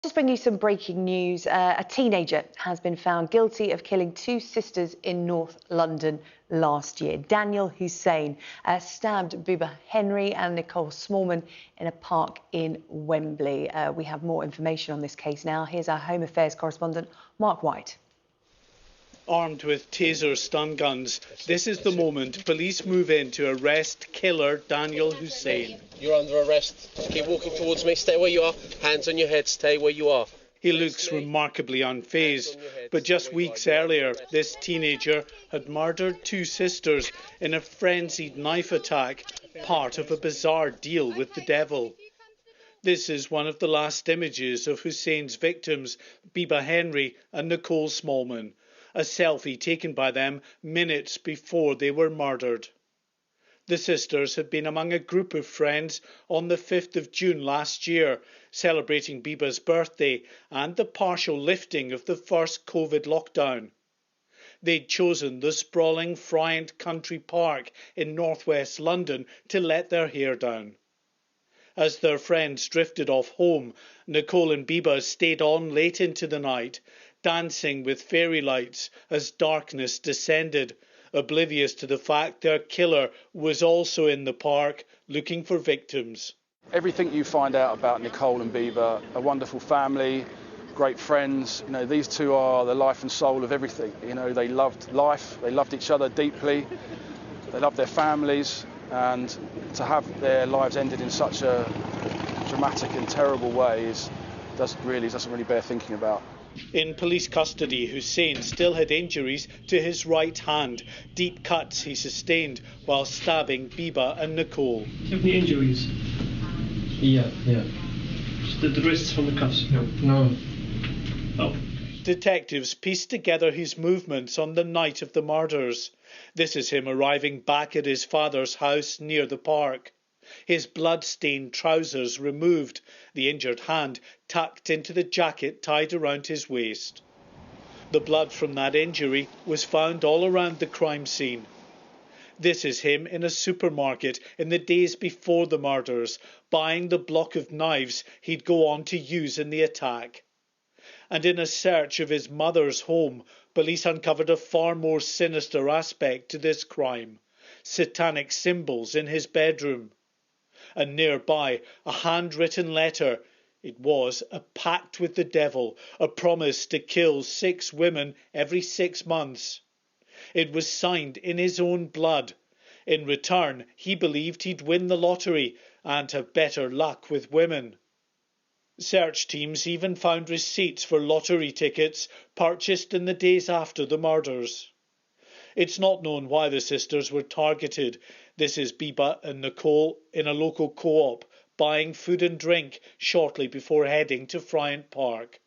Just bring you some breaking news. A teenager has been found guilty of killing two sisters in North London last year. Danyal Hussein stabbed Bibaa Henry and Nicole Smallman in a park in Wembley. We have more information on this case now. Here's our Home Affairs correspondent, Mark White. Armed with taser stun guns, this is the moment police move in to arrest killer Danyal Hussein. You're under arrest. Just keep walking towards me. Stay where you are. Hands on your head. Stay where you are. He looks remarkably unfazed, but just weeks earlier, this teenager had murdered two sisters in a frenzied knife attack, part of a bizarre deal with the devil. This is one of the last images of Hussein's victims, Bibaa Henry and Nicole Smallman, a selfie taken by them minutes before they were murdered. The sisters had been among a group of friends on the 5th of June last year, celebrating Bibba's birthday and the partial lifting of the first COVID lockdown. They'd chosen the sprawling Friant Country Park in northwest London to let their hair down. As their friends drifted off home, Nicole and Bibba stayed on late into the night, dancing with fairy lights as darkness descended, oblivious to the fact their killer was also in the park looking for victims. Everything you find out about Nicole and Bibba, a wonderful family, great friends, these two are the life and soul of everything. They loved life, they loved each other deeply, they loved their families, and to have their lives ended in such a dramatic and terrible way doesn't really bear thinking about. In police custody, Hussein still had injuries to his right hand, deep cuts he sustained while stabbing Bibba and Nicole. Do you have any injuries? Yeah. Just the wrists from the cuffs? No. Oh. Detectives pieced together his movements on the night of the murders. This is him arriving back at his father's house near the park. His blood-stained trousers removed, the injured hand tucked into the jacket tied around his waist. The blood from that injury was found all around the crime scene. This is him in a supermarket in the days before the murders, buying the block of knives he'd go on to use in the attack. And in a search of his mother's home, police uncovered a far more sinister aspect to this crime: satanic symbols in his bedroom. And nearby, a handwritten letter. It was a pact with the devil, a promise to kill 6 women every 6 months. It was signed in his own blood. In return, he believed he'd win the lottery and have better luck with women. Search teams even found receipts for lottery tickets purchased in the days after the murders. It's not known why the sisters were targeted. This is Bibba and Nicole in a local co-op, buying food and drink shortly before heading to Friant Park.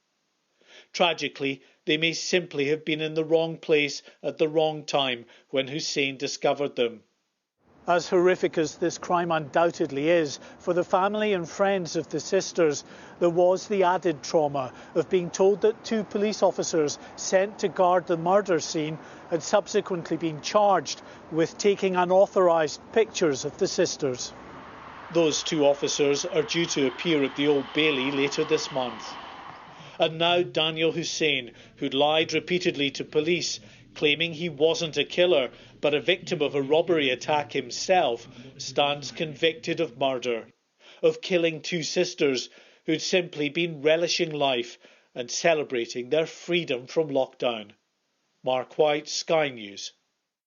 Tragically, they may simply have been in the wrong place at the wrong time when Hussein discovered them. As horrific as this crime undoubtedly is, for the family and friends of the sisters, there was the added trauma of being told that 2 police officers sent to guard the murder scene had subsequently been charged with taking unauthorised pictures of the sisters. Those 2 officers are due to appear at the Old Bailey later this month. And now Danyal Hussein, who'd lied repeatedly to police, claiming he wasn't a killer but a victim of a robbery attack himself, stands convicted of murder, of killing 2 sisters who'd simply been relishing life and celebrating their freedom from lockdown. Mark White, Sky News.